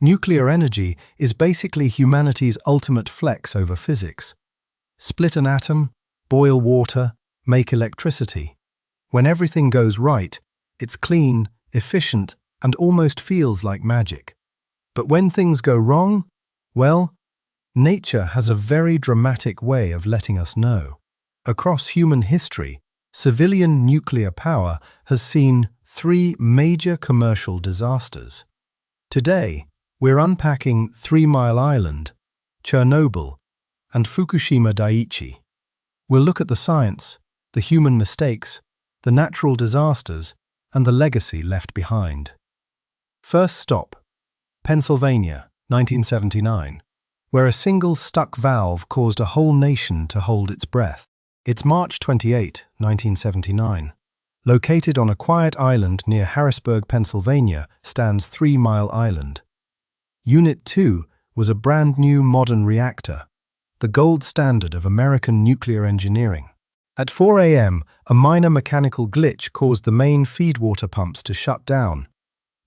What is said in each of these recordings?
Nuclear energy is basically humanity's ultimate flex over physics. Split an atom, boil water, make electricity. When everything goes right, it's clean, efficient, and almost feels like magic. But when things go wrong, well, nature has a very dramatic way of letting us know. Across human history, civilian nuclear power has seen 3 major commercial disasters. Today, we're unpacking 3 Mile Island, Chernobyl, and Fukushima Daiichi. We'll look at the science, the human mistakes, the natural disasters, and the legacy left behind. First stop, Pennsylvania, 1979, where a single stuck valve caused a whole nation to hold its breath. It's March 28, 1979. Located on a quiet island near Harrisburg, Pennsylvania, stands 3 Mile Island. Unit 2 was a brand new modern reactor, the gold standard of American nuclear engineering. At 4 a.m., a minor mechanical glitch caused the main feed water pumps to shut down.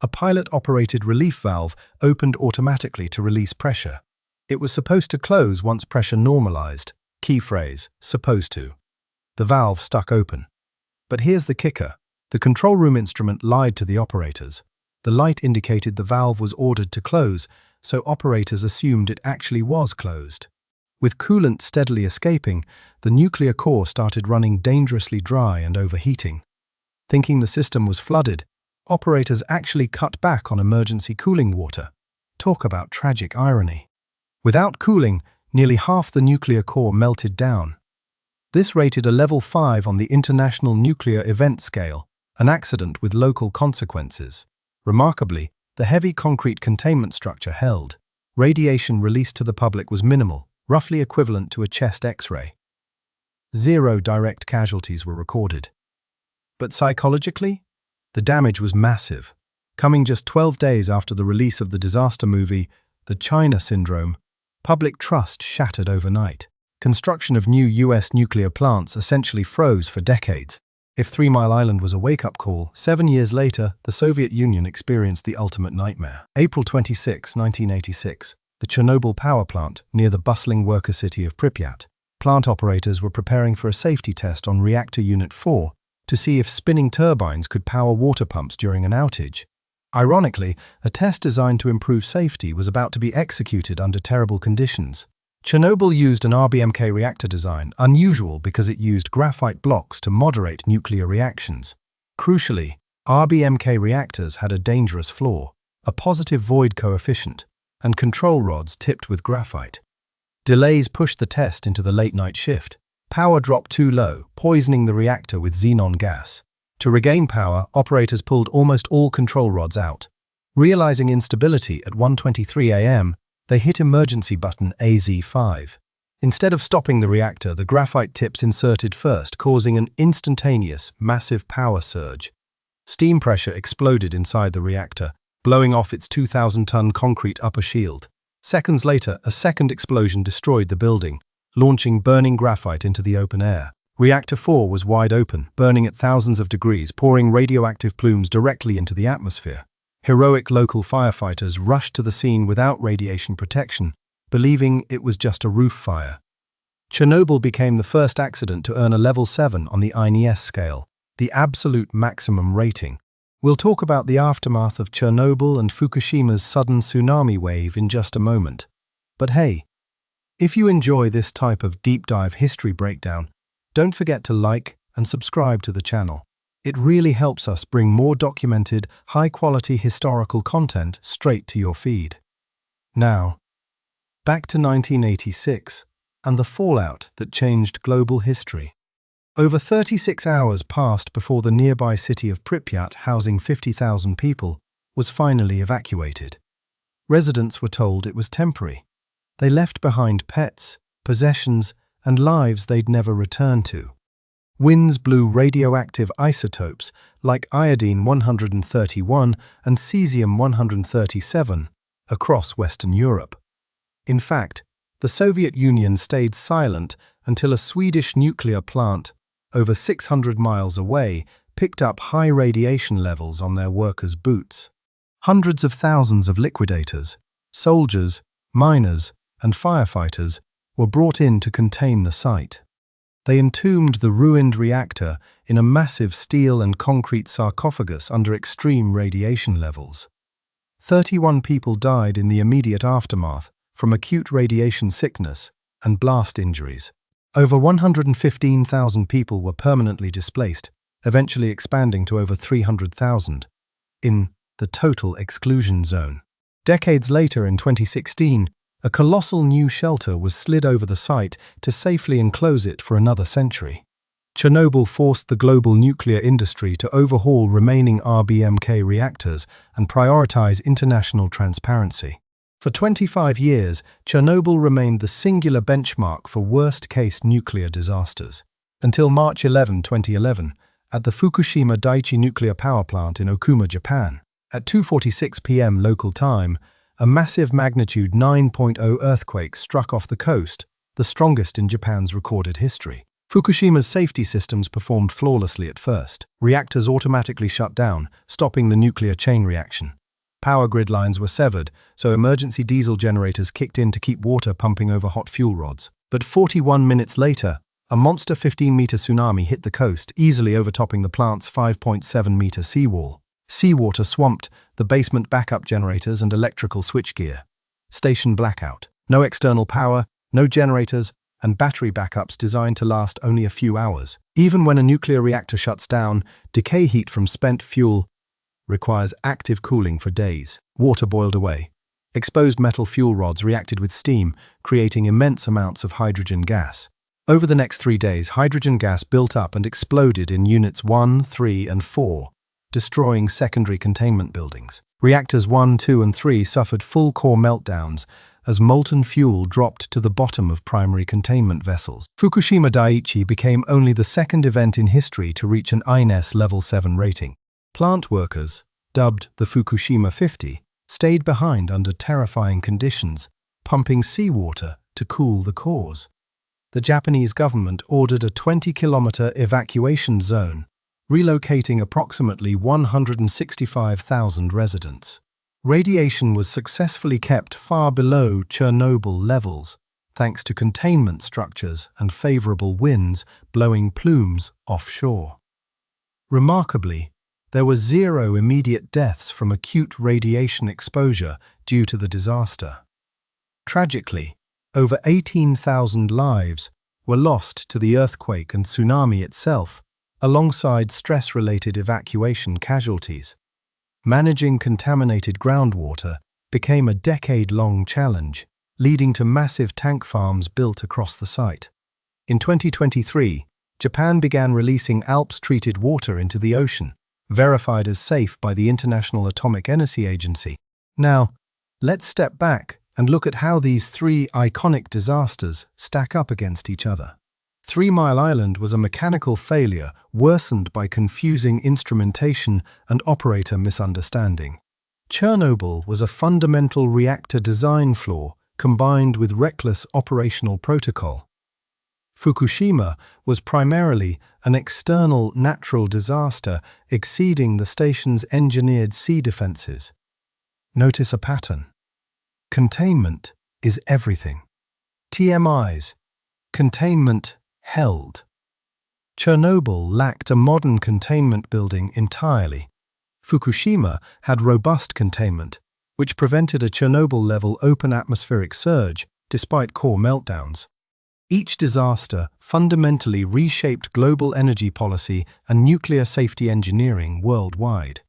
A pilot-operated relief valve opened automatically to release pressure. It was supposed to close once pressure normalized. Key phrase, supposed to. The valve stuck open. But here's the kicker. The control room instrument lied to the operators. The light indicated the valve was ordered to close, so operators assumed it actually was closed. With coolant steadily escaping, the nuclear core started running dangerously dry and overheating. Thinking the system was flooded, operators actually cut back on emergency cooling water. Talk about tragic irony. Without cooling, nearly half the nuclear core melted down. This rated a level 5 on the International Nuclear Event Scale, an accident with local consequences. Remarkably, the heavy concrete containment structure held. Radiation released to the public was minimal, roughly equivalent to a chest X-ray. 0 direct casualties were recorded. But psychologically, the damage was massive. Coming just 12 days after the release of the disaster movie, The China Syndrome, public trust shattered overnight. Construction of new US nuclear plants essentially froze for decades. If 3 Mile Island was a wake-up call, 7 years later, the Soviet Union experienced the ultimate nightmare. April 26, 1986, the Chernobyl power plant near the bustling worker city of Pripyat. Plant operators were preparing for a safety test on reactor unit 4 to see if spinning turbines could power water pumps during an outage. Ironically, a test designed to improve safety was about to be executed under terrible conditions. Chernobyl used an RBMK reactor design, unusual because it used graphite blocks to moderate nuclear reactions. Crucially, RBMK reactors had a dangerous flaw, a positive void coefficient, and control rods tipped with graphite. Delays pushed the test into the late-night shift. Power dropped too low, poisoning the reactor with xenon gas. To regain power, operators pulled almost all control rods out. Realizing instability at 1:23 a.m., they hit emergency button AZ5. Instead of stopping the reactor, the graphite tips inserted first, causing an instantaneous, massive power surge. Steam pressure exploded inside the reactor, blowing off its 2,000-ton concrete upper shield. Seconds later, a second explosion destroyed the building, launching burning graphite into the open air. Reactor 4 was wide open, burning at thousands of degrees, pouring radioactive plumes directly into the atmosphere. Heroic local firefighters rushed to the scene without radiation protection, believing it was just a roof fire. Chernobyl became the first accident to earn a level 7 on the INES scale, the absolute maximum rating. We'll talk about the aftermath of Chernobyl and Fukushima's sudden tsunami wave in just a moment. But hey, if you enjoy this type of deep dive history breakdown, don't forget to like and subscribe to the channel. It really helps us bring more documented, high-quality historical content straight to your feed. Now, back to 1986 and the fallout that changed global history. Over 36 hours passed before the nearby city of Pripyat, housing 50,000 people, was finally evacuated. Residents were told it was temporary. They left behind pets, possessions, and lives they'd never return to. Winds blew radioactive isotopes like iodine-131 and cesium-137 across Western Europe. In fact, the Soviet Union stayed silent until a Swedish nuclear plant, over 600 miles away, picked up high radiation levels on their workers' boots. Hundreds of thousands of liquidators, soldiers, miners, and firefighters were brought in to contain the site. They entombed the ruined reactor in a massive steel and concrete sarcophagus under extreme radiation levels. 31 people died in the immediate aftermath from acute radiation sickness and blast injuries. Over 115,000 people were permanently displaced, eventually expanding to over 300,000 in the total exclusion zone. Decades later, in 2016, a colossal new shelter was slid over the site to safely enclose it for another century. Chernobyl forced the global nuclear industry to overhaul remaining RBMK reactors and prioritize international transparency. For 25 years, Chernobyl remained the singular benchmark for worst-case nuclear disasters. Until March 11, 2011, at the Fukushima Daiichi nuclear power plant in Okuma, Japan. At 2:46 p.m. local time, a massive magnitude 9.0 earthquake struck off the coast, the strongest in Japan's recorded history. Fukushima's safety systems performed flawlessly at first. Reactors automatically shut down, stopping the nuclear chain reaction. Power grid lines were severed, so emergency diesel generators kicked in to keep water pumping over hot fuel rods. But 41 minutes later, a monster 15-meter tsunami hit the coast, easily overtopping the plant's 5.7-meter seawall. Seawater swamped the basement backup generators and electrical switchgear. Station blackout. No external power, no generators, and battery backups designed to last only a few hours. Even when a nuclear reactor shuts down, decay heat from spent fuel requires active cooling for days. Water boiled away. Exposed metal fuel rods reacted with steam, creating immense amounts of hydrogen gas. Over the next 3 days, hydrogen gas built up and exploded in units 1, 3, and 4, destroying secondary containment buildings. Reactors 1, 2, and 3 suffered full core meltdowns as molten fuel dropped to the bottom of primary containment vessels. Fukushima Daiichi became only the second event in history to reach an INES Level 7 rating. Plant workers, dubbed the Fukushima 50, stayed behind under terrifying conditions, pumping seawater to cool the cores. The Japanese government ordered a 20-kilometer evacuation zone, relocating approximately 165,000 residents. Radiation was successfully kept far below Chernobyl levels, thanks to containment structures and favorable winds blowing plumes offshore. Remarkably, there were 0 immediate deaths from acute radiation exposure due to the disaster. Tragically, over 18,000 lives were lost to the earthquake and tsunami itself, alongside stress-related evacuation casualties. Managing contaminated groundwater became a decade-long challenge, leading to massive tank farms built across the site. In 2023, Japan began releasing ALPS-treated water into the ocean, verified as safe by the International Atomic Energy Agency. Now, let's step back and look at how these 3 iconic disasters stack up against each other. 3 Mile Island was a mechanical failure worsened by confusing instrumentation and operator misunderstanding. Chernobyl was a fundamental reactor design flaw combined with reckless operational protocol. Fukushima was primarily an external natural disaster exceeding the station's engineered sea defenses. Notice a pattern. Containment is everything. TMIs. Containment held. Chernobyl lacked a modern containment building entirely. Fukushima had robust containment, which prevented a Chernobyl-level open atmospheric surge despite core meltdowns. Each disaster fundamentally reshaped global energy policy and nuclear safety engineering worldwide.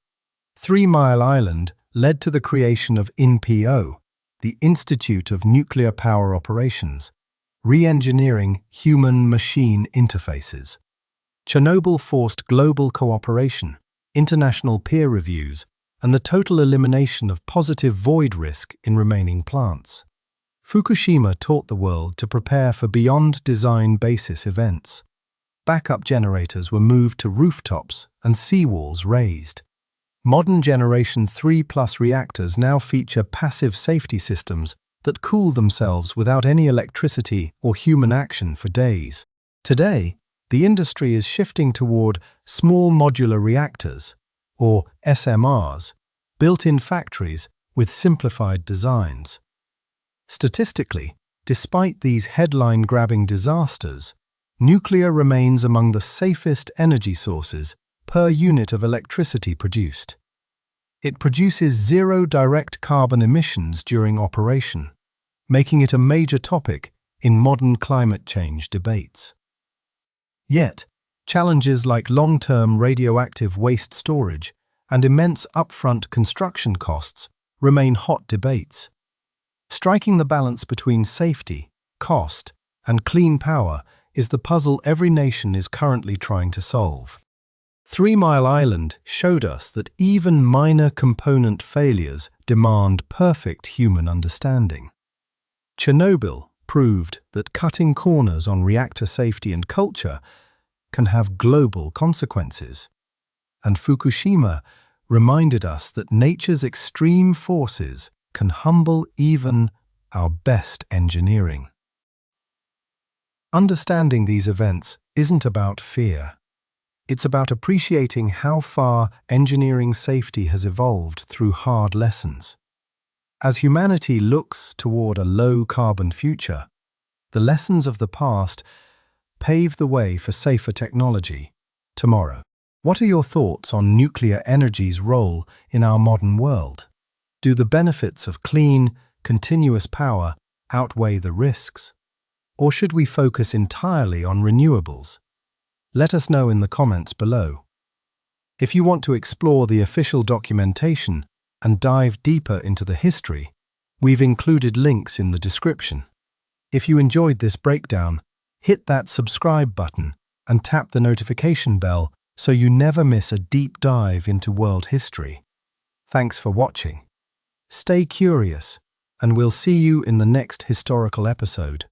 3 Mile Island led to the creation of INPO, the Institute of Nuclear Power Operations, re-engineering human-machine interfaces. Chernobyl forced global cooperation, international peer reviews, and the total elimination of positive void risk in remaining plants. Fukushima taught the world to prepare for beyond design basis events. Backup generators were moved to rooftops and seawalls raised. Modern Generation 3+ reactors now feature passive safety systems that cool themselves without any electricity or human action for days. Today, the industry is shifting toward small modular reactors, or SMRs, built-in factories with simplified designs. Statistically, despite these headline-grabbing disasters, nuclear remains among the safest energy sources per unit of electricity produced. It produces zero direct carbon emissions during operation, making it a major topic in modern climate change debates. Yet, challenges like long-term radioactive waste storage and immense upfront construction costs remain hot debates. Striking the balance between safety, cost, and clean power is the puzzle every nation is currently trying to solve. 3 Mile Island showed us that even minor component failures demand perfect human understanding. Chernobyl proved that cutting corners on reactor safety and culture can have global consequences. And Fukushima reminded us that nature's extreme forces can humble even our best engineering. Understanding these events isn't about fear. It's about appreciating how far engineering safety has evolved through hard lessons. As humanity looks toward a low-carbon future, the lessons of the past pave the way for safer technology tomorrow. What are your thoughts on nuclear energy's role in our modern world? Do the benefits of clean, continuous power outweigh the risks? Or should we focus entirely on renewables? Let us know in the comments below. If you want to explore the official documentation and dive deeper into the history, we've included links in the description. If you enjoyed this breakdown, hit that subscribe button and tap the notification bell so you never miss a deep dive into world history. Thanks for watching. Stay curious, and we'll see you in the next historical episode.